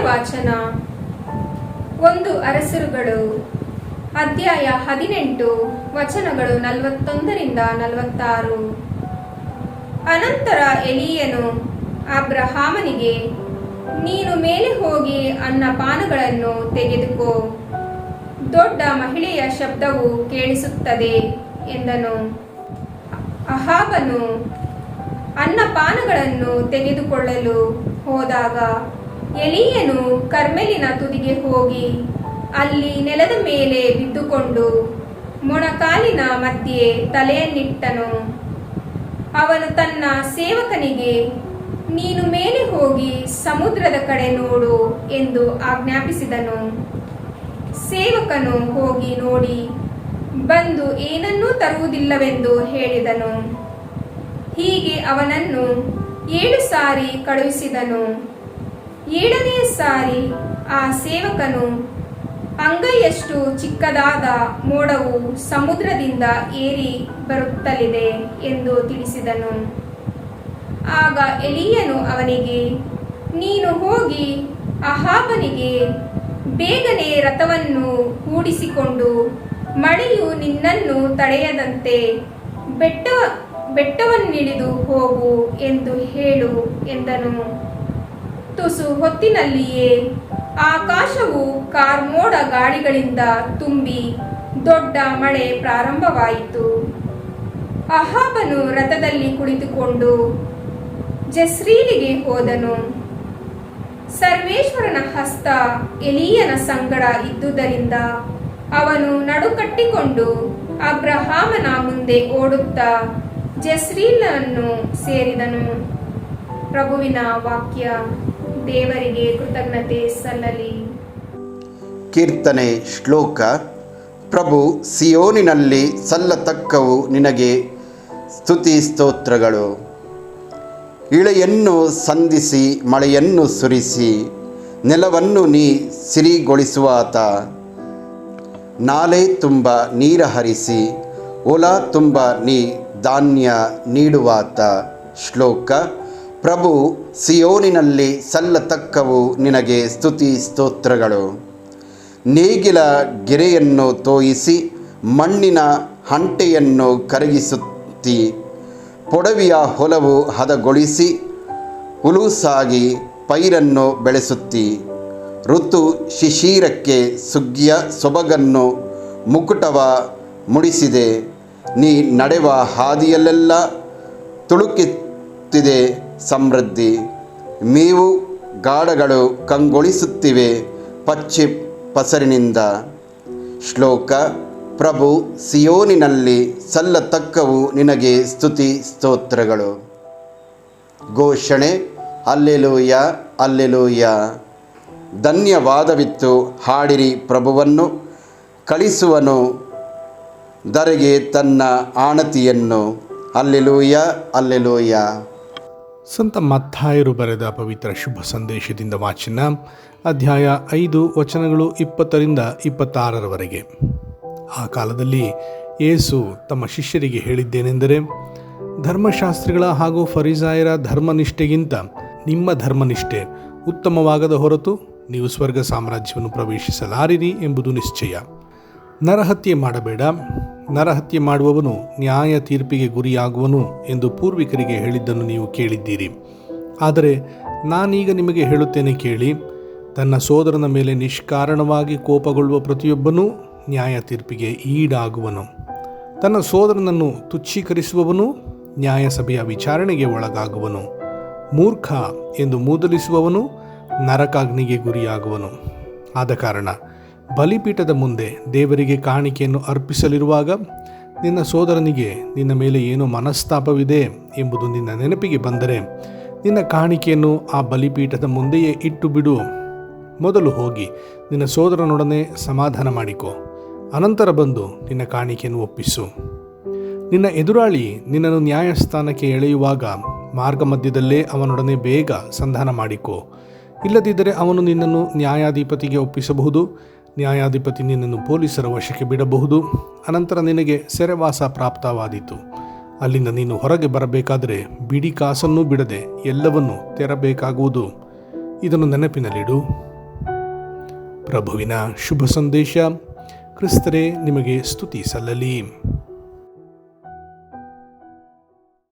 ವಾಚನ 1 ಅರಸರುಗಳು ಅಧ್ಯಾಯ 18 ವಚನಗಳು 41ರಿಂದ 46. ಅನಂತರ ಎಲೀಯನು ಅಬ್ರಹಾಮನಿಗೆ, ನೀನು ಮೇಲೆ ಹೋಗಿ ಅನ್ನಪಾನಗಳನ್ನು ತೆಗೆದುಕೋ, ದೊಡ್ಡ ಮಹಿಳೆಯ ಶಬ್ದವು ಕೇಳಿಸುತ್ತದೆ ಎಂದನು. ಅಹಾಬನು ಅನ್ನಪಾನಗಳನ್ನು ತೆಗೆದುಕೊಳ್ಳಲು ಹೋದಾಗ ಎಲೀಯನು ಕರ್ಮೆಲಿನ ತುದಿಗೆ ಹೋಗಿ ಅಲ್ಲಿ ನೆಲದ ಮೇಲೆ ಬಿದ್ದುಕೊಂಡು ಮೊಣಕಾಲಿನ ಮಧ್ಯೆ ತಲೆಯನ್ನಿಟ್ಟನು. ಅವನು ತನ್ನ ಸೇವಕನಿಗೆ, ನೀನು ಮೇಲೆ ಹೋಗಿ ಸಮುದ್ರದ ಕಡೆ ನೋಡು ಎಂದು ಆಜ್ಞಾಪಿಸಿದನು. ಸೇವಕನು ಹೋಗಿ ನೋಡಿ ಬಂದು ಏನನ್ನೂ ತರುವುದಿಲ್ಲವೆಂದು ಹೇಳಿದನು. ಹೀಗೆ ಅವನನ್ನು 7 ಸಾರಿ ಕಳುಹಿಸಿದನು. 7ನೇ ಸಾರಿ ಆ ಸೇವಕನು, ಅಂಗೈಯಷ್ಟು ಚಿಕ್ಕದಾದ ಮೋಡವು ಸಮುದ್ರದಿಂದ ಏರಿ ಬರುತ್ತಲಿದೆ ಎಂದು ತಿಳಿಸಿದನು. ಆಗ ಎಲೀಯನು ಅವನಿಗೆ, ನೀನು ಹೋಗಿ ಅಹಾಬನಿಗೆ, ಬೇಗನೆ ರಥವನ್ನು ಹೂಡಿಸಿಕೊಂಡು ಮಳೆಯು ನಿನ್ನನ್ನು ತಡೆಯದಂತೆ ಬೆಟ್ಟವನ್ನಿಳಿದು ಹೋಗು ಎಂದು ಹೇಳು ಎಂದನು. ತುಸು ಹೊತ್ತಿನಲ್ಲಿಯೇ ಆಕಾಶವು ಕಾರ್ಮೋಡ ಗಾಳಿಗಳಿಂದ ತುಂಬಿ ದೊಡ್ಡ ಮಳೆ ಪ್ರಾರಂಭವಾಯಿತು. ಅಹಾಬನು ರಥದಲ್ಲಿ ಕುಳಿತುಕೊಂಡು ಜೆಸ್ರೀಲಿಗೆ ಹೋದನು. ಸರ್ವೇಶ್ವರನ ಹಸ್ತ ಎಲೀಯನ ಸಂಗಡ ಇದ್ದುದರಿಂದ ಅವನು ನಡುಕಟ್ಟಿಕೊಂಡು ಅಬ್ರಹಾಮನ ಮುಂದೆ ಓಡುತ್ತಾ ಜೆಸ್ರೀಲನ್ನು ಸೇರಿದನು. ಪ್ರಭುವಿನ ವಾಕ್ಯ. ದೇವರಿಗೆ ಕೃತಜ್ಞತೆ ಸಲ್ಲಲಿ. ಕೀರ್ತನೆ ಶ್ಲೋಕ. ಪ್ರಭು, ಸಿಯೋನಿನಲ್ಲಿ ಸಲ್ಲತಕ್ಕವು ನಿನಗೆ ಸ್ತುತಿ ಸ್ತೋತ್ರಗಳು. ಇಳೆಯನ್ನು ಸಂಧಿಸಿ ಮಳೆಯನ್ನು ಸುರಿಸಿ ನೆಲವನ್ನು ನೀ ಸಿರಿಗೊಳಿಸುವಾತ. ನಾಲೆ ತುಂಬ ನೀರ ಹರಿಸಿ ಹೊಲ ತುಂಬ ನೀ ಧಾನ್ಯ ನೀಡುವಾತ. ಶ್ಲೋಕ. ಪ್ರಭು, ಸಿಯೋನಿನಲ್ಲಿ ಸಲ್ಲತಕ್ಕವು ನಿನಗೆ ಸ್ತುತಿ ಸ್ತೋತ್ರಗಳು. ನೇಗಿಲ ಗೆರೆಯನ್ನು ತೋಯಿಸಿ ಮಣ್ಣಿನ ಹಂಟೆಯನ್ನು ಕರಗಿಸುತ್ತಿ, ಪೊಡವಿಯ ಹೊಲವು ಹದಗೊಳಿಸಿ ಹುಲುಸಾಗಿ ಪೈರನ್ನು ಬೆಳೆಸುತ್ತಿ. ಋತು ಶಿಶಿರಕ್ಕೆ ಸುಗ್ಗಿಯ ಸೊಬಗನ್ನು ಮುಕುಟವ ಮುಡಿಸಿದೆ. ನೀ ನಡೆವ ಹಾದಿಯಲ್ಲೆಲ್ಲ ತುಳುಕುತ್ತಿದೆ ಸಮೃದ್ಧಿ. ಮೇವು ಗಾಢಗಳು ಕಂಗೊಳಿಸುತ್ತಿವೆ ಪಚ್ಚೆ ಪಸರಿನಿಂದ. ಶ್ಲೋಕ. ಪ್ರಭು, ಸಿಯೋನಿನಲ್ಲಿ ಸಲ್ಲತಕ್ಕವು ನಿನಗೆ ಸ್ತುತಿ ಸ್ತೋತ್ರಗಳು. ಘೋಷಣೆ. Alleluia, alleluia. ಧನ್ಯವಾದವಿತ್ತು ಹಾಡಿರಿ ಪ್ರಭುವನ್ನು, ಕಳಿಸುವನು ಧರೆಗೆ ತನ್ನ ಆಣತಿಯನ್ನು. Alleluia, alleluia. ಸಂತ ಮತ್ತಾಯರು ಬರೆದ ಪವಿತ್ರ ಶುಭ ಸಂದೇಶದಿಂದ ವಾಚನ. ಅಧ್ಯಾಯ 5 ವಚನಗಳು 20ರಿಂದ 26ರವರೆಗೆ. ಆ ಕಾಲದಲ್ಲಿ ಯೇಸು ತಮ್ಮ ಶಿಷ್ಯರಿಗೆ ಹೇಳಿದ್ದೇನೆಂದರೆ, ಧರ್ಮಶಾಸ್ತ್ರಿಗಳ ಹಾಗೂ ಫರಿಸಾಯರ ಧರ್ಮನಿಷ್ಠೆಗಿಂತ ನಿಮ್ಮ ಧರ್ಮನಿಷ್ಠೆ ಉತ್ತಮವಾಗದ ಹೊರತು ನೀವು ಸ್ವರ್ಗ ಸಾಮ್ರಾಜ್ಯವನ್ನು ಪ್ರವೇಶಿಸಲಾರಿರಿ ಎಂಬುದು ನಿಶ್ಚಯ. ನರಹತ್ಯೆ ಮಾಡಬೇಡ, ನರಹತ್ಯೆ ಮಾಡುವವನು ನ್ಯಾಯ ತೀರ್ಪಿಗೆ ಗುರಿಯಾಗುವನು ಎಂದು ಪೂರ್ವಿಕರಿಗೆ ಹೇಳಿದ್ದನ್ನು ನೀವು ಕೇಳಿದ್ದೀರಿ. ಆದರೆ ನಾನೀಗ ನಿಮಗೆ ಹೇಳುತ್ತೇನೆ ಕೇಳಿ, ತನ್ನ ಸೋದರನ ಮೇಲೆ ನಿಷ್ಕಾರಣವಾಗಿ ಕೋಪಗೊಳ್ಳುವ ಪ್ರತಿಯೊಬ್ಬನೂ ನ್ಯಾಯ ತೀರ್ಪಿಗೆ ಈಡಾಗುವನು. ತನ್ನ ಸೋದರನನ್ನು ತುಚ್ಛೀಕರಿಸುವವನು ನ್ಯಾಯಸಭೆಯ ವಿಚಾರಣೆಗೆ ಒಳಗಾಗುವನು. ಮೂರ್ಖ ಎಂದು ಮೂದಲಿಸುವವನು ನರಕಾಗ್ನಿಗೆ ಗುರಿಯಾಗುವನು. ಆದ ಕಾರಣ ಬಲಿಪೀಠದ ಮುಂದೆ ದೇವರಿಗೆ ಕಾಣಿಕೆಯನ್ನು ಅರ್ಪಿಸಲಿರುವಾಗ ನಿನ್ನ ಸೋದರನಿಗೆ ನಿನ್ನ ಮೇಲೆ ಏನೋ ಮನಸ್ತಾಪವಿದೆ ಎಂಬುದು ನಿನ್ನ ನೆನಪಿಗೆ ಬಂದರೆ ನಿನ್ನ ಕಾಣಿಕೆಯನ್ನು ಆ ಬಲಿಪೀಠದ ಮುಂದೆಯೇ ಇಟ್ಟು ಬಿಡು. ಮೊದಲು ಹೋಗಿ ನಿನ್ನ ಸೋದರನೊಡನೆ ಸಮಾಧಾನ ಮಾಡಿಕೊ, ಅನಂತರ ಬಂದು ನಿನ್ನ ಕಾಣಿಕೆಯನ್ನು ಒಪ್ಪಿಸು. ನಿನ್ನ ಎದುರಾಳಿ ನಿನ್ನನ್ನು ನ್ಯಾಯಸ್ಥಾನಕ್ಕೆ ಎಳೆಯುವಾಗ ಮಾರ್ಗ ಮಧ್ಯದಲ್ಲೇ ಅವನೊಡನೆ ಬೇಗ ಸಂಧಾನ ಮಾಡಿಕೊ. ಇಲ್ಲದಿದ್ದರೆ ಅವನು ನಿನ್ನನ್ನು ನ್ಯಾಯಾಧಿಪತಿಗೆ ಒಪ್ಪಿಸಬಹುದು. ನ್ಯಾಯಾಧಿಪತಿ ನಿನ್ನನ್ನು ಪೊಲೀಸರ ವಶಕ್ಕೆ ಬಿಡಬಹುದು. ಅನಂತರ ನಿನಗೆ ಸೆರೆವಾಸ ಪ್ರಾಪ್ತವಾದೀತು. ಅಲ್ಲಿಂದ ನೀನು ಹೊರಗೆ ಬರಬೇಕಾದರೆ ಬಿಡಿ ಕಾಸನ್ನೂ ಬಿಡದೆ ಎಲ್ಲವನ್ನೂ ತೆರಬೇಕಾಗುವುದು. ಇದನ್ನು ನೆನಪಿನಲ್ಲಿಡು. ಪ್ರಭುವಿನ ಶುಭ ಸಂದೇಶ. ಕ್ರಿಸ್ತರೇ ನಿಮಗೆ ಸ್ತುತಿ ಸಲ್ಲಲಿ.